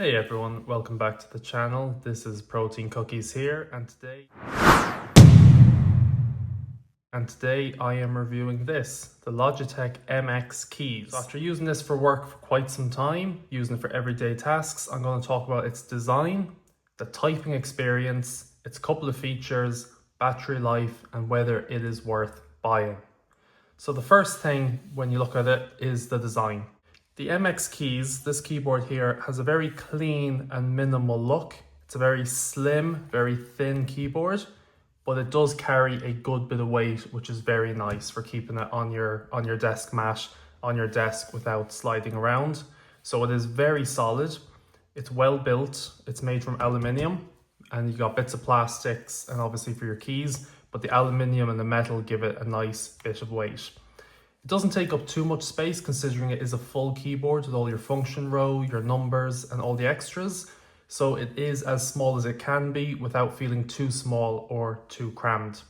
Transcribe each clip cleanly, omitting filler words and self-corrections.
Hey everyone, welcome back to the channel. This is Proteincookiez here, and today I am reviewing this, the Logitech MX Keys. So after using this for work for quite some time, using it for everyday tasks, I'm going to talk about its design, the typing experience, its couple of features, battery life, and whether it is worth buying. So the first thing when you look at it is the design. The MX Keys, this keyboard here, has a very clean and minimal look. It's a very slim, very thin keyboard, but it does carry a good bit of weight, which is very nice for keeping it on your desk mat, on your desk without sliding around. So it is very solid. It's well built. It's made from aluminium, and you got bits of plastics and obviously for your keys, but the aluminium and the metal give it a nice bit of weight. It doesn't take up too much space considering it is a full keyboard with all your function row, your numbers and all the extras. So it is as small as it can be without feeling too small or too crammed.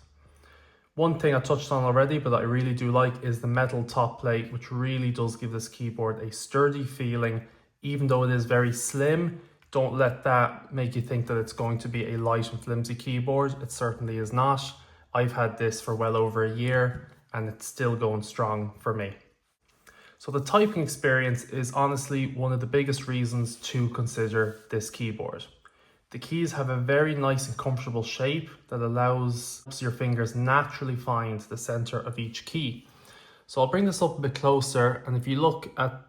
One thing I touched on already but I really do like is the metal top plate, which really does give this keyboard a sturdy feeling. Even though it is very slim, don't let that make you think that it's going to be a light and flimsy keyboard. It certainly is not. I've had this for well over a year and it's still going strong for me. So the typing experience is honestly one of the biggest reasons to consider this keyboard. The keys have a very nice and comfortable shape that allows your fingers naturally find the center of each key. So I'll bring this up a bit closer, and if you look at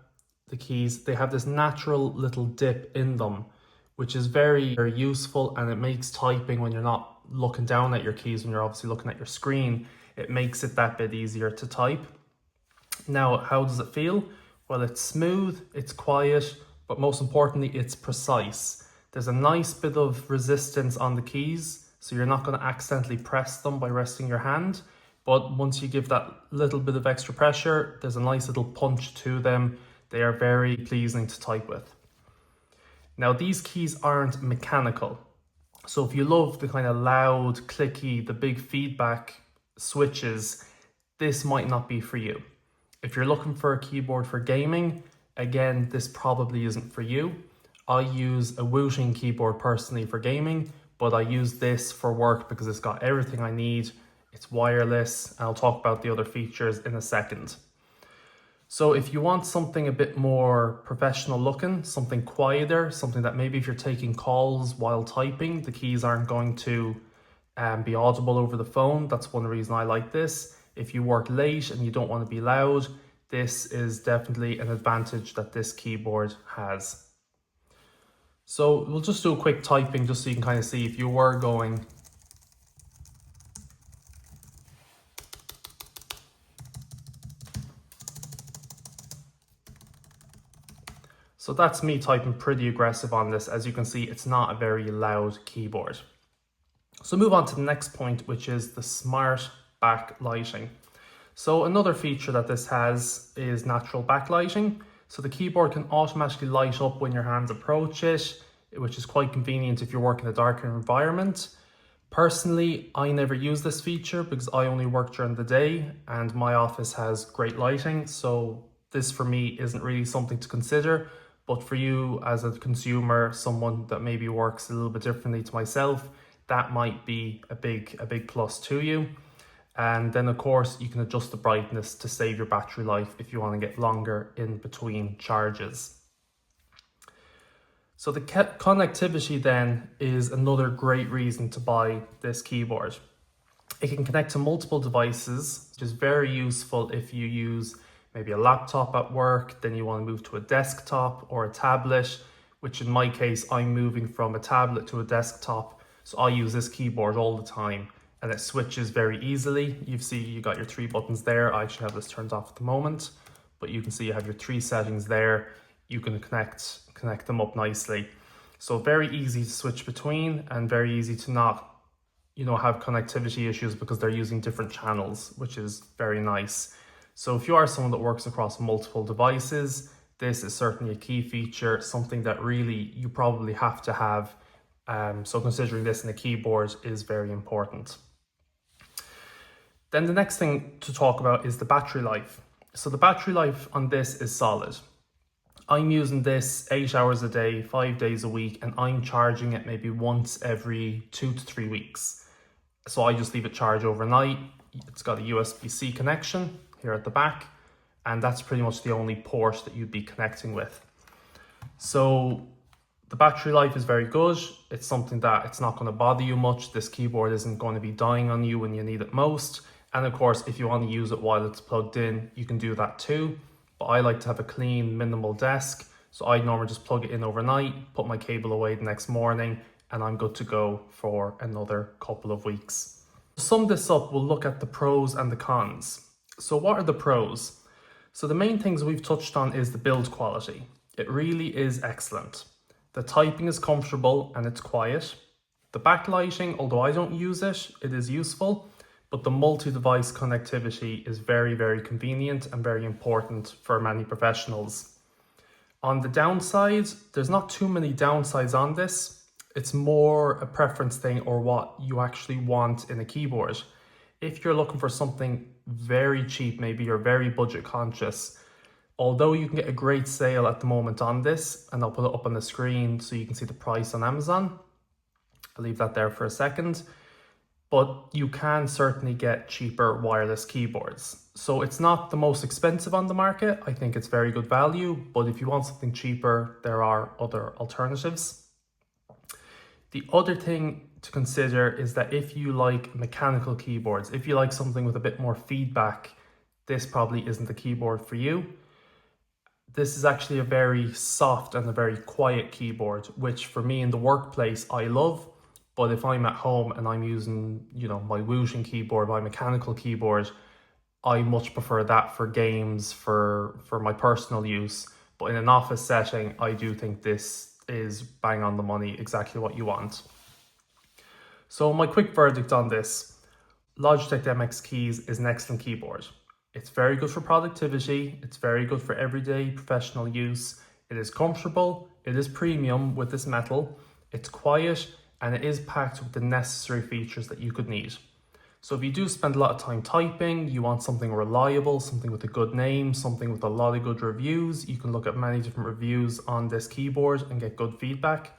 the keys, they have this natural little dip in them, which is very, very useful, and it makes typing when you're not looking down at your keys, when you're obviously looking at your screen, it makes it that bit easier to type. Now, how does it feel? Well, it's smooth, it's quiet, but most importantly, it's precise. There's a nice bit of resistance on the keys, so you're not going to accidentally press them by resting your hand. But once you give that little bit of extra pressure, there's a nice little punch to them. They are very pleasing to type with. Now, these keys aren't mechanical. So if you love the kind of loud, clicky, the big feedback switches, this might not be for you. If you're looking for a keyboard for gaming, again, this probably isn't for you. I use a Wooting keyboard personally for gaming, but I use this for work because it's got everything I need. It's wireless, and I'll talk about the other features in a second. So if you want something a bit more professional looking, something quieter, something that maybe if you're taking calls while typing, the keys aren't going to be audible over the phone. That's one reason I like this. If you work late and you don't want to be loud, this is definitely an advantage that this keyboard has. So we'll just do a quick typing just so you can kind of see if you were going So that's me typing pretty aggressive on this. As you can see, it's not a very loud keyboard. So move on to the next point, which is the smart backlighting. So another feature that this has is natural backlighting. So the keyboard can automatically light up when your hands approach it, which is quite convenient if you're working in a darker environment. Personally, I never use this feature because I only work during the day and my office has great lighting. So this for me isn't really something to consider. But for you as a consumer, someone that maybe works a little bit differently to myself, that might be a big plus to you. And then of course you can adjust the brightness to save your battery life if you want to get longer in between charges. So the connectivity then is another great reason to buy this keyboard. It can connect to multiple devices, which is very useful if you use maybe a laptop at work, then you want to move to a desktop or a tablet, which in my case, I'm moving from a tablet to a desktop. So I use this keyboard all the time and it switches very easily. You see you got your 3 buttons there. I actually have this turned off at the moment, but you can see you have your 3 settings there. You can connect them up nicely. So very easy to switch between and very easy to not, have connectivity issues because they're using different channels, which is very nice. So if you are someone that works across multiple devices, this is certainly a key feature, something that really you probably have to have. So considering this in a keyboard is very important. Then the next thing to talk about is the battery life. So the battery life on this is solid. I'm using this 8 hours a day, 5 days a week, and I'm charging it maybe once every 2 to 3 weeks. So I just leave it charged overnight. It's got a USB-C connection here at the back, and that's pretty much the only port that you'd be connecting with. So the battery life is very good. It's something that it's not going to bother you much. This keyboard isn't going to be dying on you when you need it most. And of course, if you want to use it while it's plugged in, you can do that too. But I like to have a clean, minimal desk. So I normally just plug it in overnight, put my cable away the next morning, and I'm good to go for another couple of weeks. To sum this up, we'll look at the pros and the cons. So what are the pros? So the main things we've touched on is the build quality. It really is excellent. The typing is comfortable and it's quiet. The backlighting, although I don't use it, it is useful, but the multi-device connectivity is very, very convenient and very important for many professionals. On the downside, there's not too many downsides on this. It's more a preference thing or what you actually want in a keyboard. If you're looking for something very cheap, maybe you're very budget conscious, although you can get a great sale at the moment on this, and I'll put it up on the screen so you can see the price on Amazon. I'll leave that there for a second. But you can certainly get cheaper wireless keyboards. So it's not the most expensive on the market. I think it's very good value, but if you want something cheaper, there are other alternatives. The other thing to consider is that if you like mechanical keyboards, if you like something with a bit more feedback, this probably isn't the keyboard for you. This is actually a very soft and a very quiet keyboard, which for me in the workplace, I love. But if I'm at home and I'm using, my Wooting keyboard, my mechanical keyboard, I much prefer that for games, for my personal use. But in an office setting, I do think this is bang on the money, exactly what you want. So my quick verdict on this, Logitech MX Keys is an excellent keyboard. It's very good for productivity. It's very good for everyday professional use. It is comfortable. It is premium with this metal. It's quiet and it is packed with the necessary features that you could need. So if you do spend a lot of time typing, you want something reliable, something with a good name, something with a lot of good reviews, you can look at many different reviews on this keyboard and get good feedback.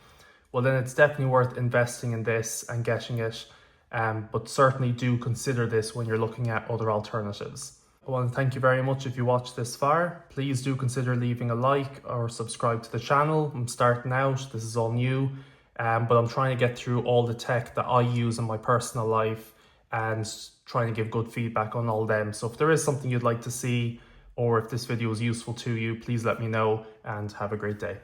Well, then it's definitely worth investing in this and getting it. But certainly do consider this when you're looking at other alternatives. I want to thank you very much if you watched this far. Please do consider leaving a like or subscribe to the channel. I'm starting out, this is all new, but I'm trying to get through all the tech that I use in my personal life and trying to give good feedback on all them. So if there is something you'd like to see or if this video is useful to you, please let me know and have a great day.